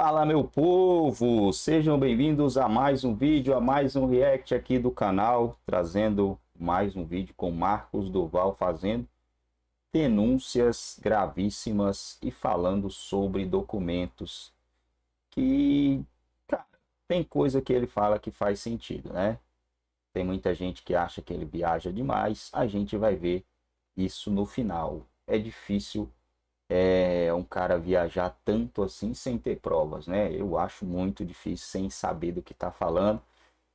Fala, meu povo! Sejam bem-vindos a mais um vídeo, a mais um react aqui do canal, trazendo mais um vídeo com Marcos Duval fazendo denúncias gravíssimas e falando sobre documentos que, cara, tem coisa que ele fala que faz sentido, né? Tem muita gente que acha que ele viaja demais, a gente vai ver isso no final. É difícil um cara viajar tanto assim sem ter provas, né? Eu acho muito difícil sem saber do que está falando.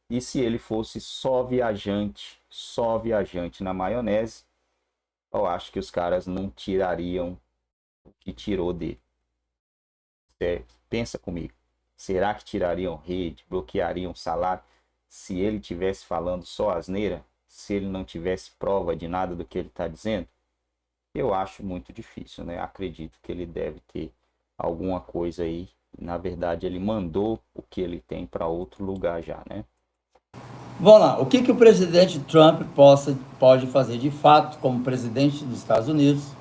E se ele fosse só viajante na maionese, eu acho que os caras não tirariam o que tirou dele. Pensa comigo. Será que tirariam rede, bloqueariam salário se ele tivesse falando só asneira? Se ele não tivesse prova de nada do que ele está dizendo? Eu acho muito difícil, né? Acredito que ele deve ter alguma coisa aí. Na verdade, ele mandou o que ele tem para outro lugar já, né? Vamos lá, o que o presidente Trump pode fazer de fato como presidente dos Estados Unidos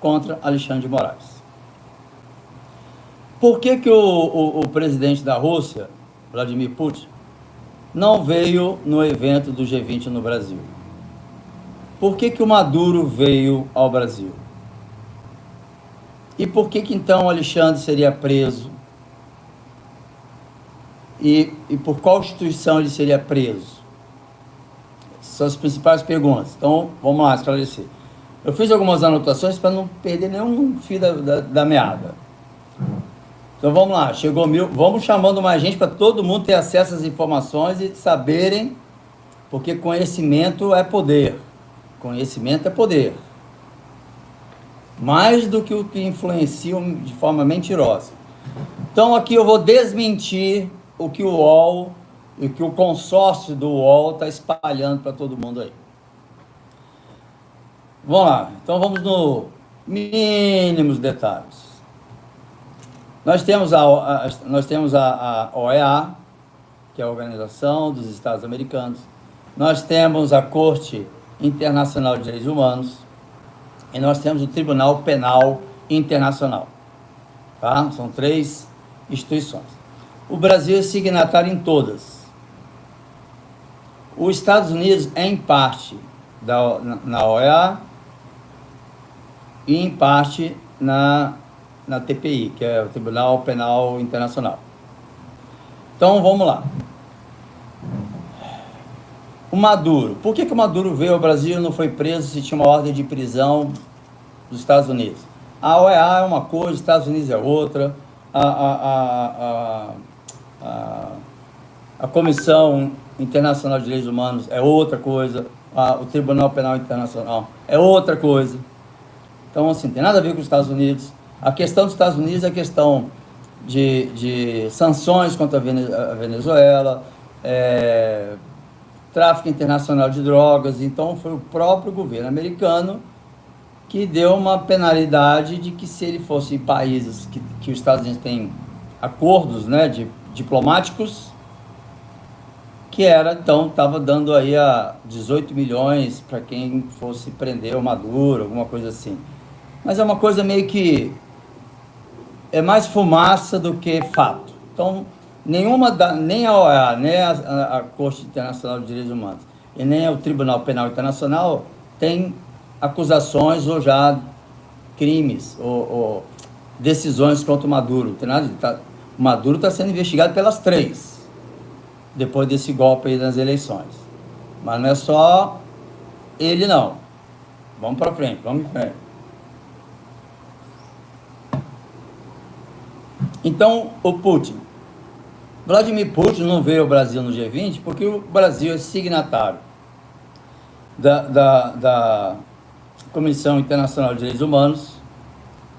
contra Alexandre de Moraes? Por que o presidente da Rússia, Vladimir Putin, não veio no evento do G20 no Brasil? Por que o Maduro veio ao Brasil? E por que então Alexandre seria preso? E por qual instituição ele seria preso? São as principais perguntas. Então, vamos lá esclarecer. Eu fiz algumas anotações para não perder nenhum fio da meada. Então, vamos lá. Chegou vamos chamando mais gente para todo mundo ter acesso às informações e saberem, porque conhecimento é poder. Conhecimento é poder. Mais do que o que influenciam de forma mentirosa. Então, aqui eu vou desmentir o que o UOL e que o consórcio do UOL está espalhando para todo mundo aí. Vamos lá, então vamos no mínimos detalhes. Nós temos a OEA, que é a Organização dos Estados Americanos. Nós temos a Corte Internacional de Direitos Humanos e nós temos o Tribunal Penal Internacional. Tá? São 3 instituições. O Brasil é signatário em todas. Os Estados Unidos é em parte na OEA e em parte na TPI, que é o Tribunal Penal Internacional. Então, vamos lá. O Maduro. Por que o Maduro veio ao Brasil e não foi preso se tinha uma ordem de prisão dos Estados Unidos? A OEA é uma coisa, os Estados Unidos é outra. A Comissão Internacional de Direitos Humanos é outra coisa, o Tribunal Penal Internacional é outra coisa. Então, assim, tem nada a ver com os Estados Unidos. A questão dos Estados Unidos é a questão de sanções contra a Venezuela, tráfico internacional de drogas. Então, foi o próprio governo americano que deu uma penalidade de que se ele fosse em países que os Estados Unidos têm acordos, né, diplomáticos, que então estava dando aí a 18 milhões para quem fosse prender o Maduro, alguma coisa assim. Mas é uma coisa meio que é mais fumaça do que fato. Então, nem a OEA, nem a Corte Internacional de Direitos Humanos e nem o Tribunal Penal Internacional tem acusações ou já crimes ou decisões contra o Maduro. Não tem nada. O Maduro está sendo investigado pelas 3. Depois desse golpe aí nas eleições. Mas não é só ele, não. Vamos para frente, vamos em frente. Então, o Putin. Vladimir Putin não veio ao Brasil no G20 porque o Brasil é signatário da Comissão Internacional de Direitos Humanos,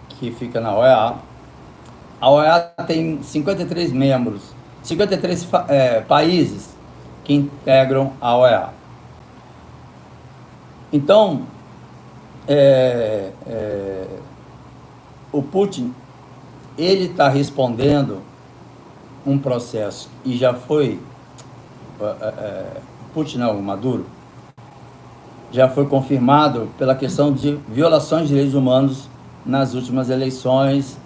que fica na OEA. A OEA tem 53 membros, 53 países que integram a OEA. Então, o Putin, ele está respondendo um processo e já foi, Putin não, o Maduro, já foi confirmado pela questão de violações de direitos humanos nas últimas eleições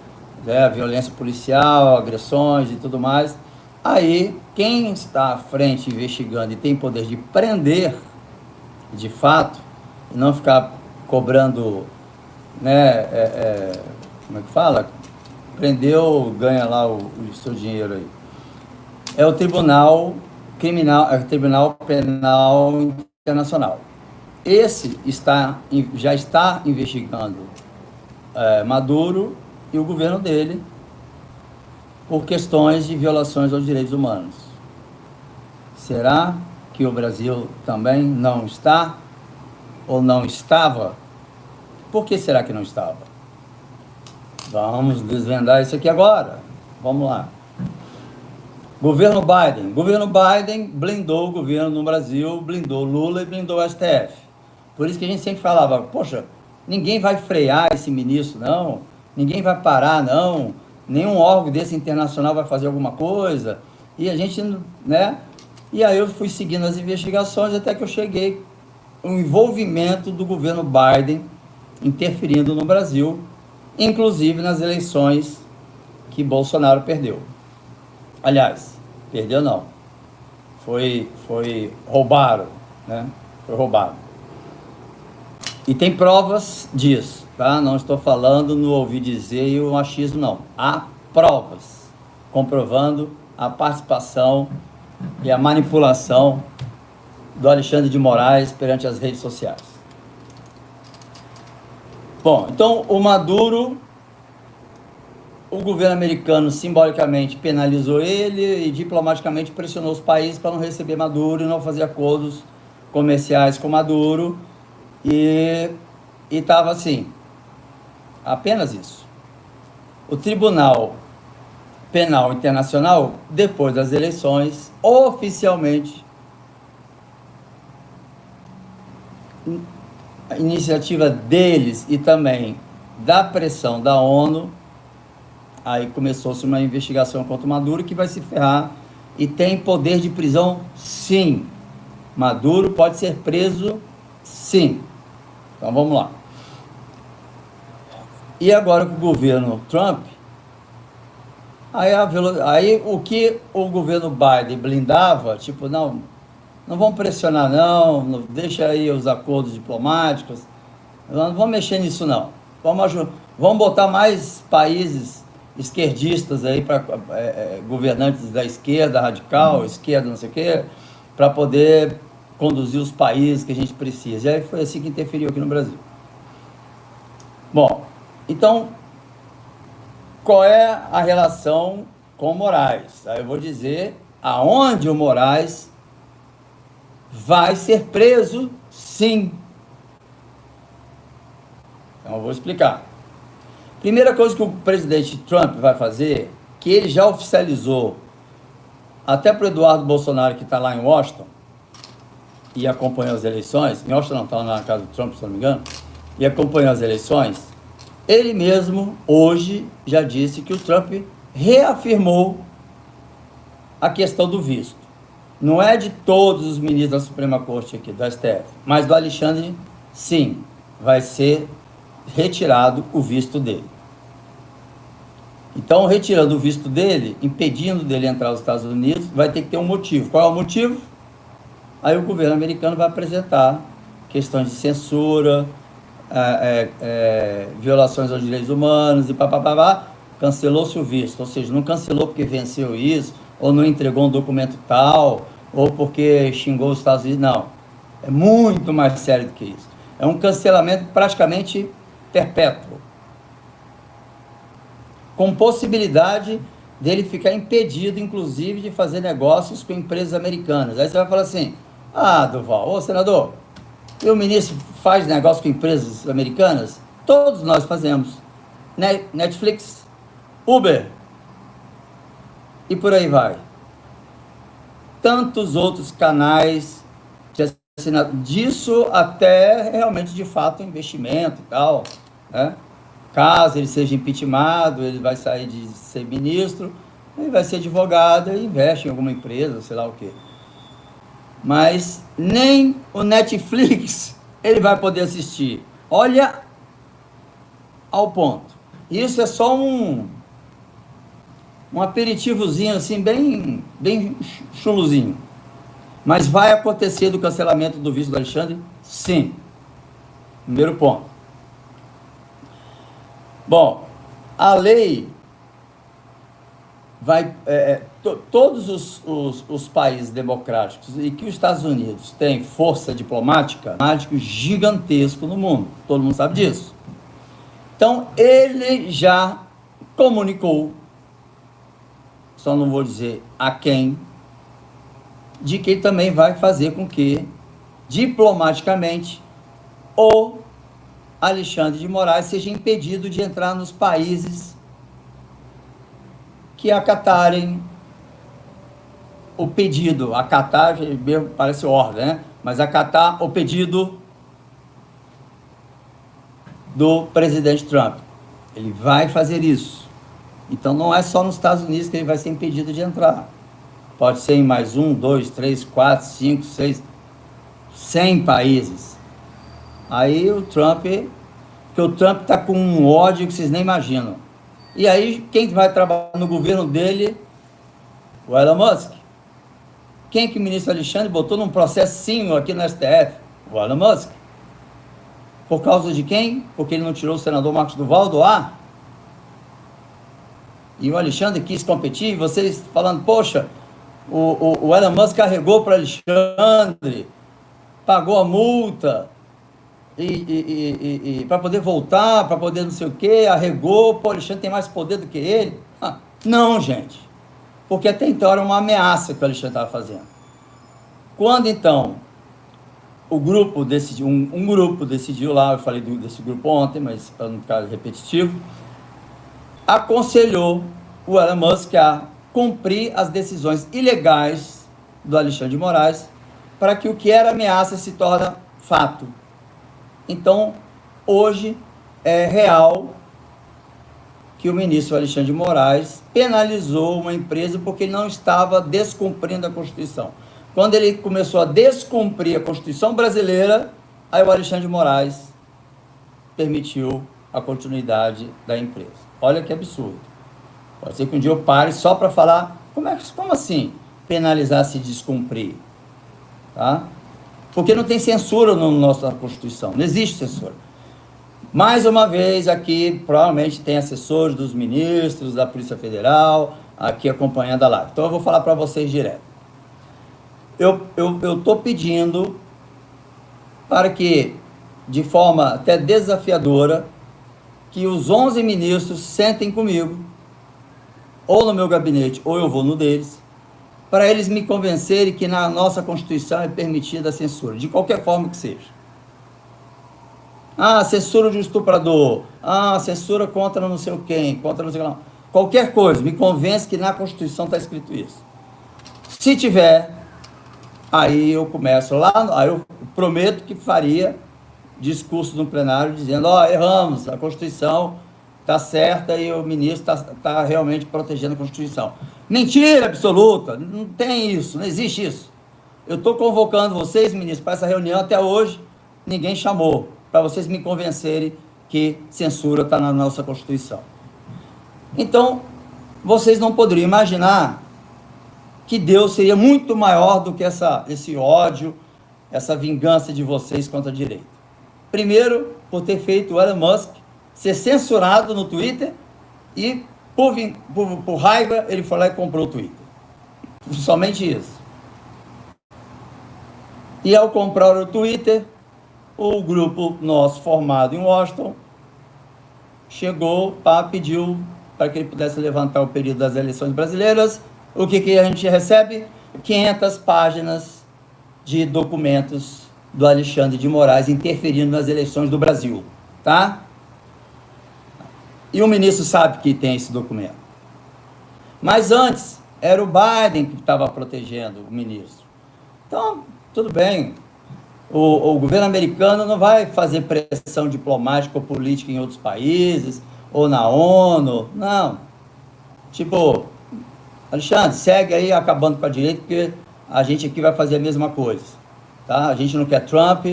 né, violência policial, agressões e tudo mais. Aí, quem está à frente investigando e tem poder de prender, de fato, e não ficar cobrando, né, como é que fala? Prendeu, ganha lá o seu dinheiro aí. É o Tribunal Criminal, é o Tribunal Penal Internacional. Esse já está investigando Maduro e o governo dele por questões de violações aos direitos humanos. Será que o Brasil também não está ou não estava? Por que será que não estava? Vamos desvendar isso aqui agora. Vamos lá. Governo Biden blindou o governo no Brasil, blindou Lula e blindou o STF. Por isso que a gente sempre falava, poxa, ninguém vai frear esse ministro, não. Ninguém vai parar, não. Nenhum órgão desse internacional vai fazer alguma coisa. E a gente, né? E aí eu fui seguindo as investigações até que eu cheguei ao envolvimento do governo Biden interferindo no Brasil, inclusive nas eleições que Bolsonaro perdeu. Aliás, perdeu não. Foi roubado, né? Foi roubado. E tem provas disso, tá? Não estou falando no ouvir dizer e o achismo, não. Há provas comprovando a participação e a manipulação do Alexandre de Moraes perante as redes sociais. Bom, então o Maduro, o governo americano simbolicamente penalizou ele e diplomaticamente pressionou os países para não receber Maduro e não fazer acordos comerciais com Maduro. E estava assim, apenas isso. O Tribunal Penal Internacional, depois das eleições, oficialmente, a iniciativa deles e também da pressão da ONU, aí começou-se uma investigação contra o Maduro que vai se ferrar e tem poder de prisão, sim. Maduro pode ser preso, sim. Então vamos lá. E agora com o governo Trump, aí o que o governo Biden blindava, tipo, não vamos pressionar não deixa aí os acordos diplomáticos, não vamos mexer nisso não. Vamos botar mais países esquerdistas aí, para governantes da esquerda radical, esquerda não sei o quê, para poder conduzir os países que a gente precisa. E aí foi assim que interferiu aqui no Brasil. Bom, então, qual é a relação com o Moraes? Aí eu vou dizer aonde o Moraes vai ser preso, sim. Então eu vou explicar. Primeira coisa que o presidente Trump vai fazer, que ele já oficializou até para o Eduardo Bolsonaro, que está lá em Washington, e acompanhou as eleições, em Washington não, está lá na casa do Trump, se não me engano, e acompanhou as eleições, ele mesmo, hoje, já disse que o Trump reafirmou a questão do visto. Não é de todos os ministros da Suprema Corte aqui, da STF, mas do Alexandre, sim, vai ser retirado o visto dele. Então, retirando o visto dele, impedindo dele entrar nos Estados Unidos, vai ter que ter um motivo. Qual é o motivo? Aí o governo americano vai apresentar questões de censura, violações aos direitos humanos e papapá, cancelou-se o visto. Ou seja, não cancelou porque venceu isso, ou não entregou um documento tal, ou porque xingou os Estados Unidos. Não, é muito mais sério do que isso. É um cancelamento praticamente perpétuo, com possibilidade dele ficar impedido, inclusive, de fazer negócios com empresas americanas. Aí você vai falar assim, Duval, ô senador, e o ministro faz negócio com empresas americanas? Todos nós fazemos. Netflix, Uber, e por aí vai. Tantos outros canais de assinatura, disso até realmente, de fato, investimento e tal, né? Caso ele seja impeachmentado, ele vai sair de ser ministro, ele vai ser advogado e investe em alguma empresa, sei lá o quê. Mas nem o Netflix ele vai poder assistir. Olha ao ponto. Isso é só um aperitivozinho assim, bem chuluzinho. Mas vai acontecer do cancelamento do visto do Alexandre? Sim. Primeiro ponto. Bom, a lei vai... todos os países democráticos e que os Estados Unidos têm força diplomática gigantesco no mundo. Todo mundo sabe disso. Então, ele já comunicou, só não vou dizer a quem, de que ele também vai fazer com que, diplomaticamente, o Alexandre de Moraes seja impedido de entrar nos países que acatarem o pedido. Acatar, parece ordem, né? Mas acatar o pedido do presidente Trump. Ele vai fazer isso. Então não é só nos Estados Unidos que ele vai ser impedido de entrar. Pode ser em mais 1, 2, 3, 4, 5, 6, 100 países. Aí o Trump, porque o Trump está com um ódio que vocês nem imaginam. E aí quem vai trabalhar no governo dele? O Elon Musk. Quem que o ministro Alexandre botou num processinho aqui no STF? O Elon Musk. Por causa de quem? Porque ele não tirou o senador Marcos Duval do ar? E o Alexandre quis competir, e vocês falando, poxa, o Elon Musk carregou para o Alexandre, pagou a multa, e para poder voltar, para poder não sei o quê, arregou, pô, o Alexandre tem mais poder do que ele. Não, gente, porque até então era uma ameaça que o Alexandre estava fazendo. Quando então o grupo decidiu, um grupo decidiu lá, eu falei desse grupo ontem, mas para não ficar repetitivo, aconselhou o Elon Musk a cumprir as decisões ilegais do Alexandre de Moraes para que o que era ameaça se torne fato. Então, hoje é real que o ministro Alexandre de Moraes penalizou uma empresa porque ele não estava descumprindo a Constituição. Quando ele começou a descumprir a Constituição brasileira, aí o Alexandre de Moraes permitiu a continuidade da empresa. Olha que absurdo. Pode ser que um dia eu pare só para falar, como assim penalizar se descumprir? Tá? Porque não tem censura na nossa Constituição, não existe censura. Mais uma vez aqui, provavelmente tem assessores dos ministros, da Polícia Federal, aqui acompanhando a live. Então eu vou falar para vocês direto. Eu estou pedindo para que, de forma até desafiadora, que os 11 ministros sentem comigo, ou no meu gabinete, ou eu vou no deles, para eles me convencerem que na nossa Constituição é permitida a censura, de qualquer forma que seja. Censura de estuprador, censura contra não sei o quem, contra não sei o que não. Qualquer coisa, me convence que na Constituição está escrito isso. Se tiver, aí eu começo lá, aí eu prometo que faria discurso no plenário dizendo, erramos, a Constituição está certa e o ministro está realmente protegendo a Constituição. Mentira absoluta, não tem isso, não existe isso. Eu estou convocando vocês, ministros, para essa reunião, até hoje ninguém chamou, para vocês me convencerem que censura está na nossa Constituição. Então, vocês não poderiam imaginar que Deus seria muito maior do que esse ódio, essa vingança de vocês contra a direita. Primeiro, por ter feito o Elon Musk ser censurado no Twitter e, por raiva, ele foi lá e comprou o Twitter. Somente isso. E ao comprar o Twitter, o grupo nosso formado em Washington chegou, pediu para que ele pudesse levantar o período das eleições brasileiras. O que a gente recebe? 500 páginas de documentos do Alexandre de Moraes interferindo nas eleições do Brasil, tá? E o ministro sabe que tem esse documento. Mas antes, era o Biden que estava protegendo o ministro. Então, tudo bem. O governo americano não vai fazer pressão diplomática ou política em outros países, ou na ONU, não. Tipo, Alexandre, segue aí acabando com a direita, porque a gente aqui vai fazer a mesma coisa. Tá? A gente não quer Trump,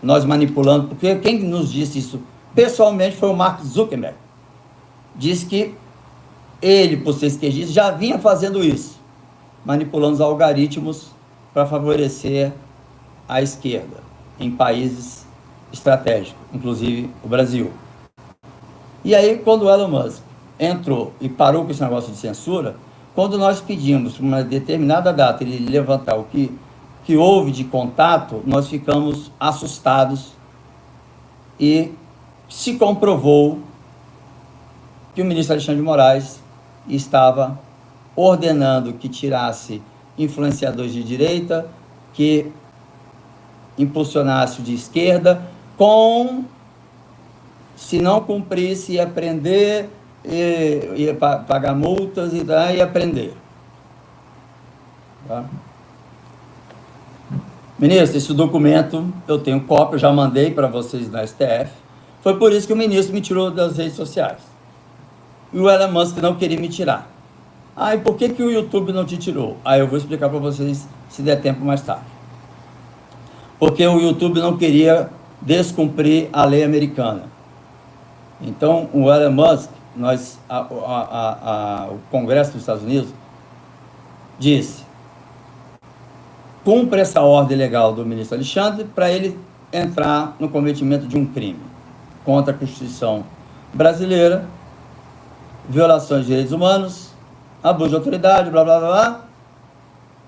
nós manipulando, porque quem nos disse isso pessoalmente foi o Mark Zuckerberg. Disse que ele, por ser esquerdista, já vinha fazendo isso, manipulando os algoritmos para favorecer a esquerda em países estratégicos, inclusive o Brasil. E aí, quando o Elon Musk entrou e parou com esse negócio de censura, quando nós pedimos para uma determinada data ele levantar o que houve de contato, nós ficamos assustados e se comprovou que o ministro Alexandre de Moraes estava ordenando que tirasse influenciadores de direita, que impulsionasse o de esquerda, se não cumprisse, ia prender, ia pagar multas e ia prender. Tá? Ministro, esse documento eu tenho cópia, eu já mandei para vocês na STF. Foi por isso que o ministro me tirou das redes sociais. E o Elon Musk não queria me tirar. E por que o YouTube não te tirou? Eu vou explicar para vocês se der tempo mais tarde. Porque o YouTube não queria descumprir a lei americana. Então, o Elon Musk, o Congresso dos Estados Unidos disse: cumpre essa ordem legal do ministro Alexandre para ele entrar no cometimento de um crime contra a Constituição brasileira, violações de direitos humanos, abuso de autoridade, blá, blá, blá, blá,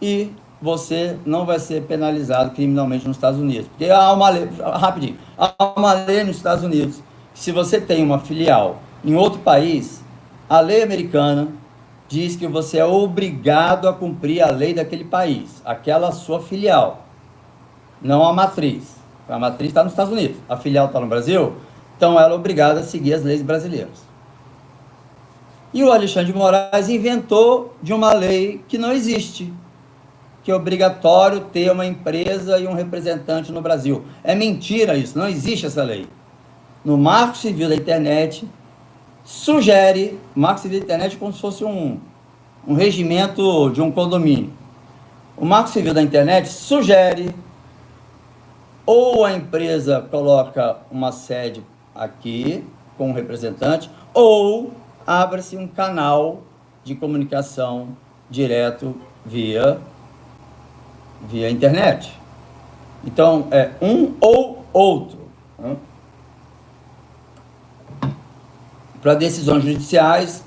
e você não vai ser penalizado criminalmente nos Estados Unidos. Porque há uma lei, rapidinho, há uma lei nos Estados Unidos, se você tem uma filial em outro país, a lei americana diz que você é obrigado a cumprir a lei daquele país, aquela sua filial, não a matriz. A matriz está nos Estados Unidos, a filial está no Brasil, então ela é obrigada a seguir as leis brasileiras. E o Alexandre de Moraes inventou de uma lei que não existe, que é obrigatório ter uma empresa e um representante no Brasil. É mentira isso, não existe essa lei. No Marco Civil da Internet, sugere, Marco Civil da Internet como se fosse um regimento de um condomínio. O Marco Civil da Internet sugere ou a empresa coloca uma sede aqui com um representante, ou abre-se um canal de comunicação direto via internet. Então, é um ou outro. Para decisões judiciais,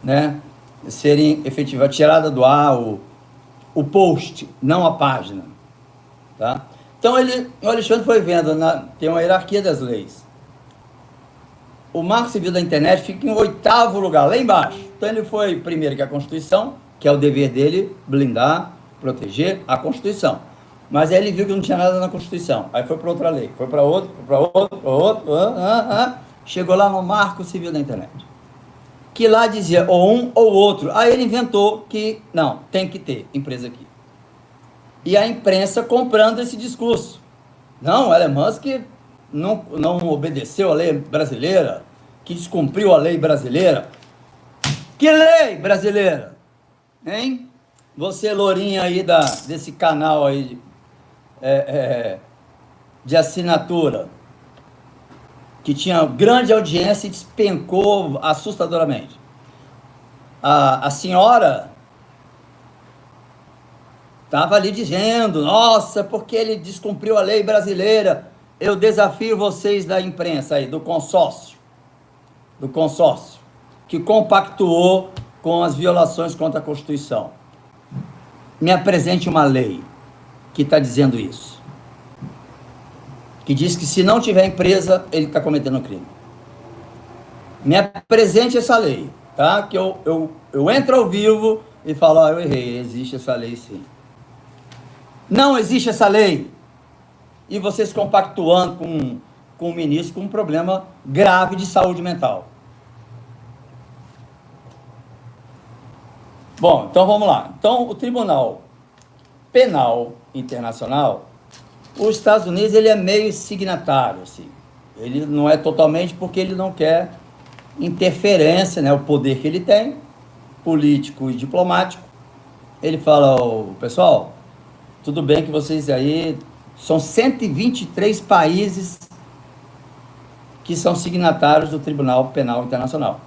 né, serem efetivamente tirada do ar o post, não a página. Tá? Então, o Alexandre foi vendo, tem uma hierarquia das leis. O Marco Civil da Internet fica em 8º lugar, lá embaixo. Então, ele foi primeiro que a Constituição, que é o dever dele, blindar, proteger a Constituição. Mas aí ele viu que não tinha nada na Constituição. Aí foi para outra lei, foi para outra, chegou lá no Marco Civil da Internet, que lá dizia ou um ou outro. Aí ele inventou que, não, tem que ter empresa aqui. E a imprensa comprando esse discurso. Não, o Elon Musk não obedeceu a lei brasileira, que descumpriu a lei brasileira. Que lei brasileira? Hein? Você, lourinha aí desse canal aí de assinatura, que tinha grande audiência e despencou assustadoramente. A senhora estava ali dizendo, nossa, porque ele descumpriu a lei brasileira. Eu desafio vocês da imprensa aí, do consórcio, que compactuou com as violações contra a Constituição. Me apresente uma lei que está dizendo isso. Que diz que se não tiver empresa, ele está cometendo um crime. Me apresente essa lei, tá? Que eu entro ao vivo e falo, eu errei, existe essa lei sim. Não existe essa lei. E vocês compactuando com o ministro com um problema grave de saúde mental. Bom, então vamos lá. Então, o Tribunal Penal Internacional, os Estados Unidos, ele é meio signatário, assim. Ele não é totalmente porque ele não quer interferência, né? O poder que ele tem, político e diplomático. Ele fala, pessoal, tudo bem que vocês aí, são 123 países que são signatários do Tribunal Penal Internacional,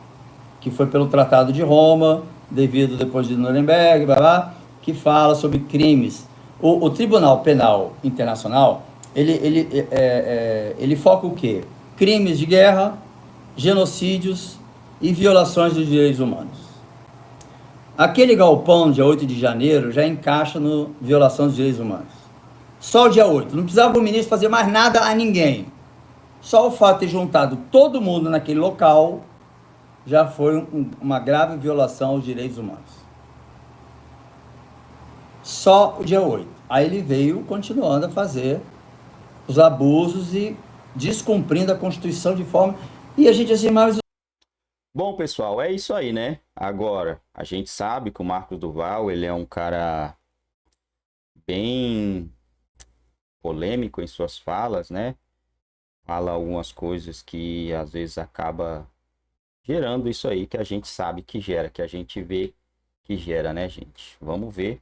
que foi pelo Tratado de Roma, devido depois de Nuremberg, blá, blá, que fala sobre crimes. O Tribunal Penal Internacional, ele foca o quê? Crimes de guerra, genocídios e violações dos direitos humanos. Aquele galpão, dia 8 de janeiro, já encaixa no violação dos direitos humanos. Só o dia 8. Não precisava o ministro fazer mais nada a ninguém. Só o fato de ter juntado todo mundo naquele local já foi uma grave violação aos direitos humanos. Só o dia 8. Aí ele veio continuando a fazer os abusos e descumprindo a Constituição de forma... E a gente assim, mas... Bom, pessoal, é isso aí, né? Agora, a gente sabe que o Marcos Duval, ele é um cara bem polêmico em suas falas, né? Fala algumas coisas que às vezes acaba gerando isso aí que a gente sabe que gera, que a gente vê que gera, né, gente? Vamos ver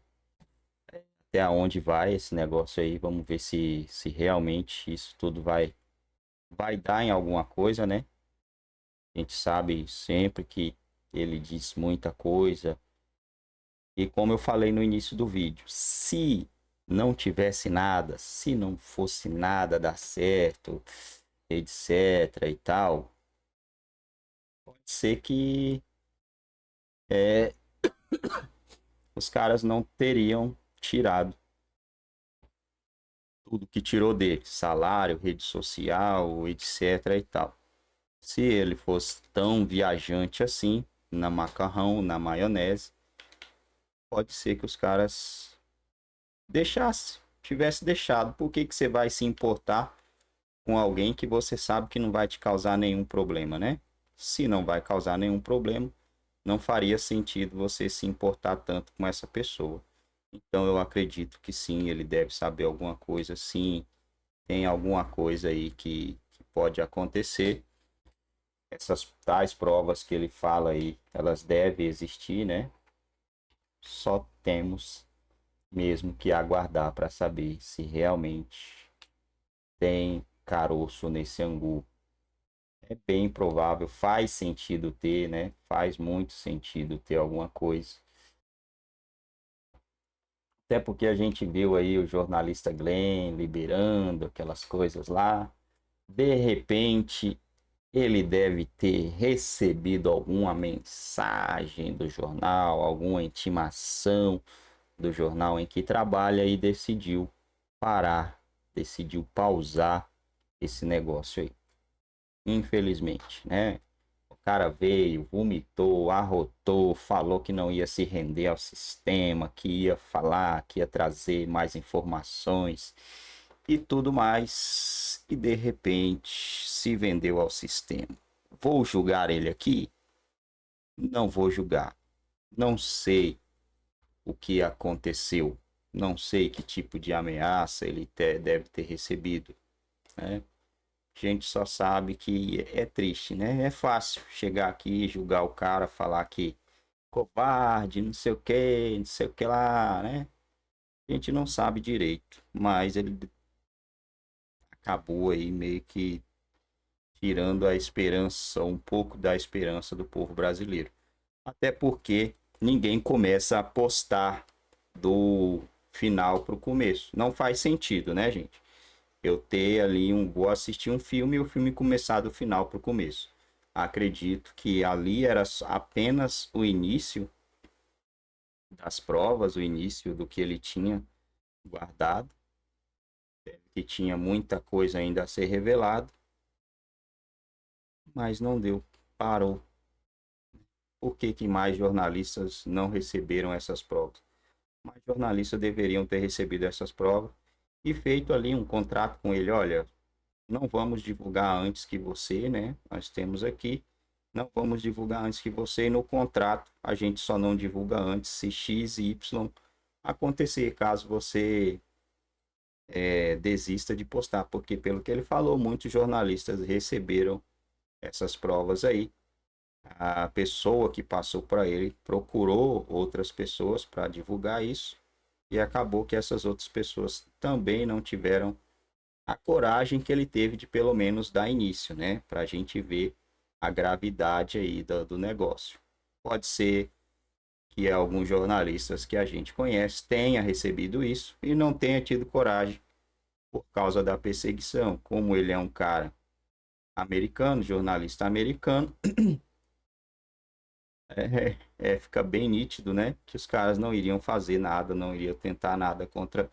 até onde vai esse negócio aí, vamos ver se realmente isso tudo vai dar em alguma coisa, né? A gente sabe sempre que ele diz muita coisa. E como eu falei no início do vídeo, se não tivesse nada, se não fosse nada dar certo, etc e tal, pode ser que os caras não teriam tirado tudo que tirou dele, salário, rede social, etc e tal. Se ele fosse tão viajante assim, na macarrão, na maionese, pode ser que os caras tivesse deixado. Por que que você vai se importar com alguém que você sabe que não vai te causar nenhum problema, né? Se não vai causar nenhum problema, não faria sentido você se importar tanto com essa pessoa. Então eu acredito que sim, ele deve saber alguma coisa, sim, tem alguma coisa aí que pode acontecer. Essas tais provas que ele fala aí, elas devem existir, né? Só temos mesmo que aguardar para saber se realmente tem caroço nesse angu. É bem provável, faz sentido ter, né? Faz muito sentido ter alguma coisa. Até porque a gente viu aí o jornalista Glenn liberando aquelas coisas lá. De repente, ele deve ter recebido alguma mensagem do jornal, alguma intimação do jornal em que trabalha e decidiu parar, decidiu pausar esse negócio aí. Infelizmente, né? O cara veio, vomitou, arrotou, falou que não ia se render ao sistema, que ia falar, que ia trazer mais informações e tudo mais, e de repente se vendeu ao sistema. Vou julgar ele aqui? Não vou julgar. Não sei o que aconteceu. Não sei que tipo de ameaça ele deve ter recebido, né? A gente só sabe que é triste, né? É fácil chegar aqui, julgar o cara, falar que covarde, não sei o que lá, né? A gente não sabe direito, mas ele acabou aí meio que tirando a esperança, um pouco da esperança do povo brasileiro. Até porque ninguém começa a apostar do final para o começo. Não faz sentido, né, gente? Eu ter ali vou assistir um filme e o filme começar do final para o começo. Acredito que ali era apenas o início das provas, o início do que ele tinha guardado, que tinha muita coisa ainda a ser revelada, mas não deu, parou. Por que que mais jornalistas não receberam essas provas? Mais jornalistas deveriam ter recebido essas provas e feito ali um contrato com ele. Olha, não vamos divulgar antes que você, né? Nós temos aqui, não vamos divulgar antes que você. E no contrato, a gente só não divulga antes se X e Y acontecer, caso você desista de postar. Porque, pelo que ele falou, muitos jornalistas receberam essas provas aí. A pessoa que passou para ele procurou outras pessoas para divulgar isso. E acabou que essas outras pessoas também não tiveram a coragem que ele teve de pelo menos dar início, né? Para a gente ver a gravidade aí do negócio. Pode ser que alguns jornalistas que a gente conhece tenha recebido isso e não tenha tido coragem por causa da perseguição. Como ele é um cara americano, jornalista americano, fica bem nítido, né? Que os caras não iriam fazer nada, não iriam tentar nada contra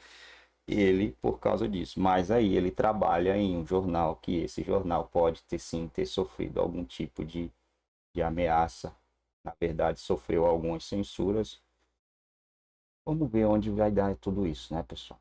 ele por causa disso. Mas aí ele trabalha em um jornal que esse jornal pode ter sim ter sofrido algum tipo de ameaça. Na verdade, sofreu algumas censuras. Vamos ver onde vai dar tudo isso, né, pessoal?